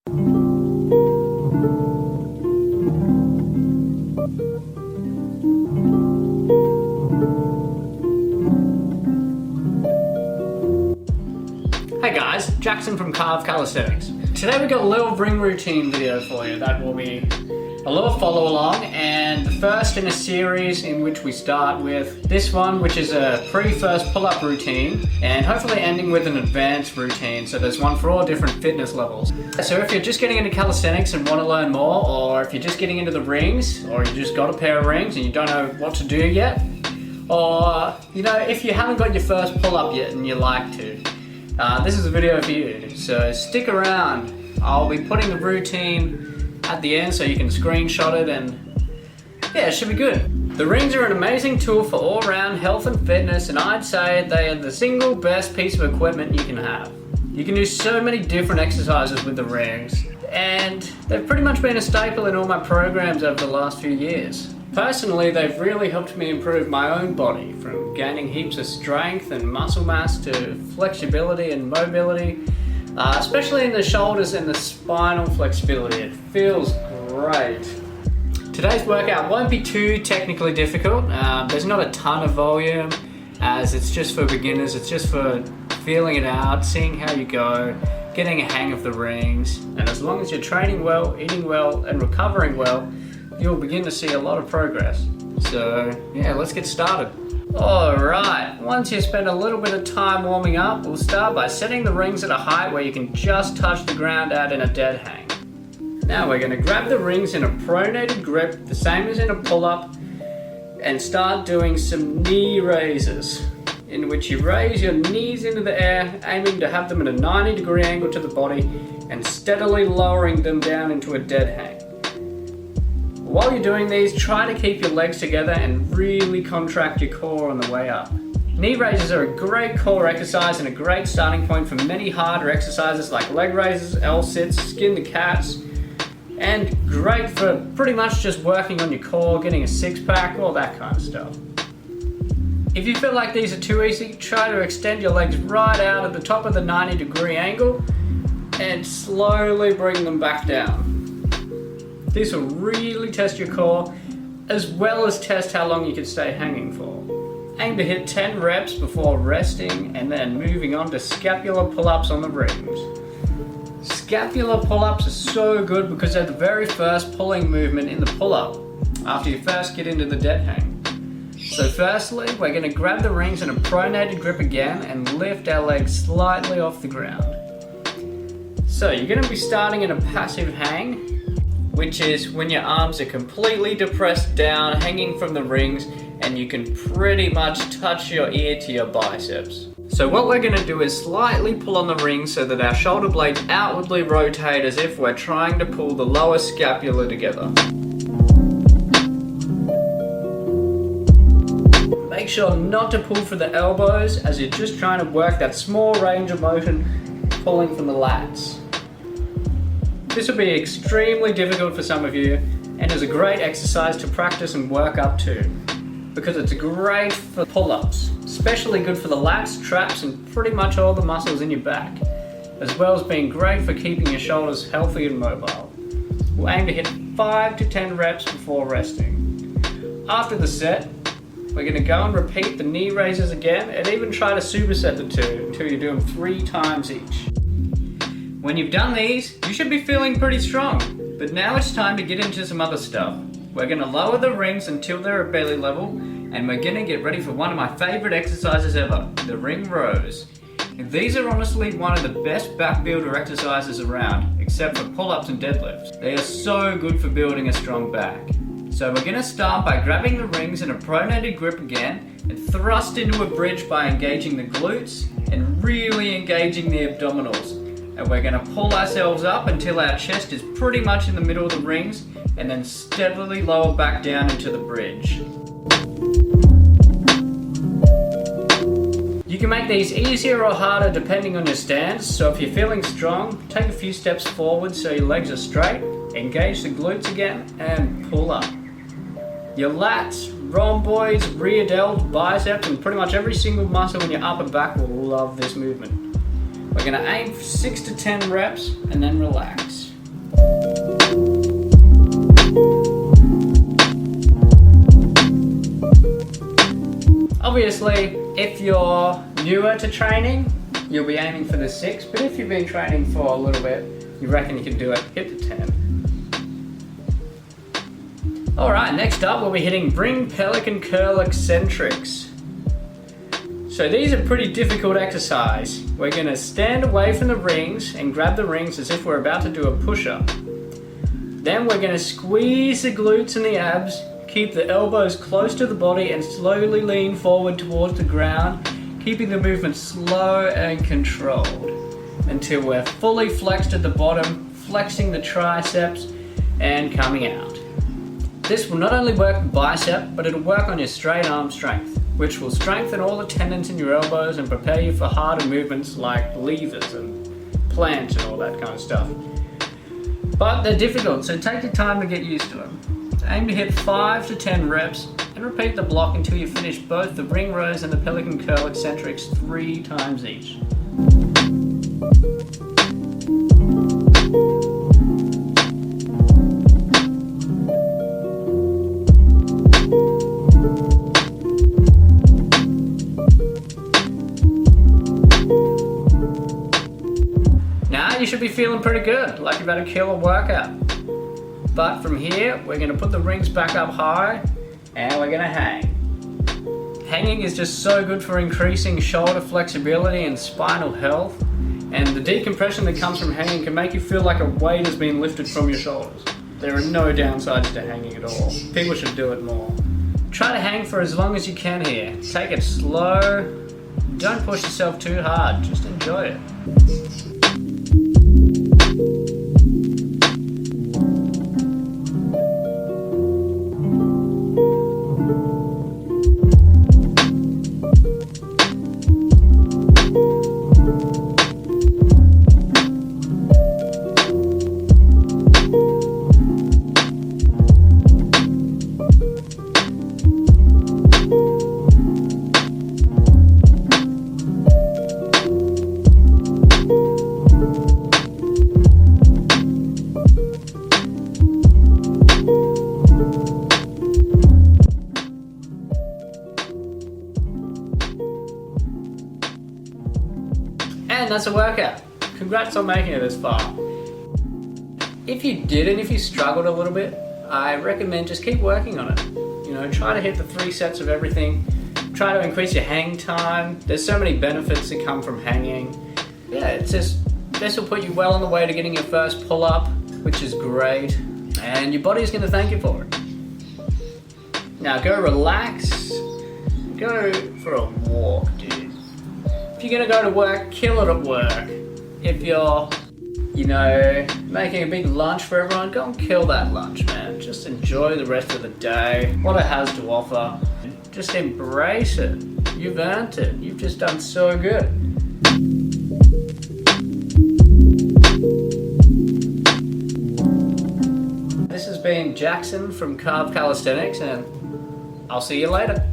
Hey guys, Jackson from Calisthenics. Today we got a little ring routine video for you that will be a little follow along, and the first in a series in which we start with this one, which is a pre-first pull-up routine, and hopefully ending with an advanced routine, so there's one for all different fitness levels. So if you're just getting into calisthenics and want to learn more, or if you're just getting into the rings, or you just got a pair of rings and you don't know what to do yet, or if you haven't got your first pull-up yet and you like to, this is a video for you, so stick around. I'll be putting the routine at the end so you can screenshot it, and yeah, it should be good. The rings are an amazing tool for all-round health and fitness, and I'd say they are the single best piece of equipment you can have. You can do so many different exercises with the rings, and they've pretty much been a staple in all my programs over the last few years. Personally, they've really helped me improve my own body, from gaining heaps of strength and muscle mass to flexibility and mobility, especially in the shoulders and the spinal flexibility. It feels great. Today's workout won't be too technically difficult. There's not a ton of volume, as it's just for beginners. It's just for feeling it out, seeing how you go, getting a hang of the rings, and as long as you're training well, eating well, and recovering well, you'll begin to see a lot of progress. So yeah, let's get started. Alright, once you spend a little bit of time warming up, we'll start by setting the rings at a height where you can just touch the ground out in a dead hang. Now we're going to grab the rings in a pronated grip, the same as in a pull-up, and start doing some knee raises, in which you raise your knees into the air, aiming to have them at a 90-degree angle to the body, and steadily lowering them down into a dead hang. While you're doing these, try to keep your legs together and really contract your core on the way up. Knee raises are a great core exercise and a great starting point for many harder exercises like leg raises, L-sits, skin to cats, and great for pretty much just working on your core, getting a six-pack, all that kind of stuff. If you feel like these are too easy, try to extend your legs right out at the top of the 90-degree angle and slowly bring them back down. This will really test your core, as well as test how long you can stay hanging for. Aim to hit 10 reps before resting, and then moving on to scapular pull-ups on the rings. Scapular pull-ups are so good because they're the very first pulling movement in the pull-up, after you first get into the dead hang. So firstly, we're going to grab the rings in a pronated grip again and lift our legs slightly off the ground. So you're going to be starting in a passive hang, which is when your arms are completely depressed down, hanging from the rings, and you can pretty much touch your ear to your biceps. So what we're going to do is slightly pull on the rings so that our shoulder blades outwardly rotate as if we're trying to pull the lower scapula together. Make sure not to pull for the elbows, as you're just trying to work that small range of motion pulling from the lats. This will be extremely difficult for some of you, and is a great exercise to practice and work up to, because it's great for pull-ups, especially good for the lats, traps, and pretty much all the muscles in your back, as well as being great for keeping your shoulders healthy and mobile. We'll aim to hit 5 to 10 reps before resting. After the set, we're going to go and repeat the knee raises again, and even try to superset the two until you do them 3 times each. When you've done these, you should be feeling pretty strong, but now it's time to get into some other stuff. We're going to lower the rings until they're at belly level, and we're going to get ready for one of my favorite exercises ever, the ring rows. These are honestly one of the best back builder exercises around, except for pull-ups and deadlifts. They are so good for building a strong back. So we're going to start by grabbing the rings in a pronated grip again, and thrust into a bridge by engaging the glutes and really engaging the abdominals. And we're going to pull ourselves up until our chest is pretty much in the middle of the rings, and then steadily lower back down into the bridge. You can make these easier or harder depending on your stance, so if you're feeling strong, take a few steps forward so your legs are straight, engage the glutes again, and pull up. Your lats, rhomboids, rear delt, biceps, and pretty much every single muscle in your upper back will love this movement. We're going to aim for 6 to 10 reps and then relax. Obviously, if you're newer to training, you'll be aiming for the 6, but if you've been training for a little bit, you reckon you can do it, hit the 10. Alright, next up we'll be hitting ring pelican curl eccentrics. So these are pretty difficult exercise. We're going to stand away from the rings and grab the rings as if we're about to do a push-up. Then we're going to squeeze the glutes and the abs, keep the elbows close to the body and slowly lean forward towards the ground, keeping the movement slow and controlled until we're fully flexed at the bottom, flexing the triceps and coming out. This will not only work the bicep, but it'll work on your straight arm strength, which will strengthen all the tendons in your elbows and prepare you for harder movements like levers and planche and all that kind of stuff. But they're difficult, so take your time to get used to them. So aim to hit 5 to 10 reps and repeat the block until you finish both the ring rows and the pelican curl eccentrics 3 times each. Now you should be feeling pretty good, like you're about to kill a workout. But from here, we're going to put the rings back up high and we're going to hang. Hanging is just so good for increasing shoulder flexibility and spinal health, and the decompression that comes from hanging can make you feel like a weight has been lifted from your shoulders. There are no downsides to hanging at all. People should do it more. Try to hang for as long as you can here. Take it slow. Don't push yourself too hard. Just enjoy it. And that's a workout. Congrats on making it this far. If you did and if you struggled a little bit, I recommend just keep working on it. You know, try to hit the 3 sets of everything. Try to increase your hang time. There's so many benefits that come from hanging. Yeah, it's just, this will put you well on the way to getting your first pull-up, which is great. And your body's going to thank you for it. Now go relax. Go for a walk, dude. If you're gonna go to work, kill it at work. If you're, you know, making a big lunch for everyone, go and kill that lunch, man. Just enjoy the rest of the day, what it has to offer. Just embrace it. You've earned it. You've just done so good. This has been Jackson from Calisthenics, and I'll see you later.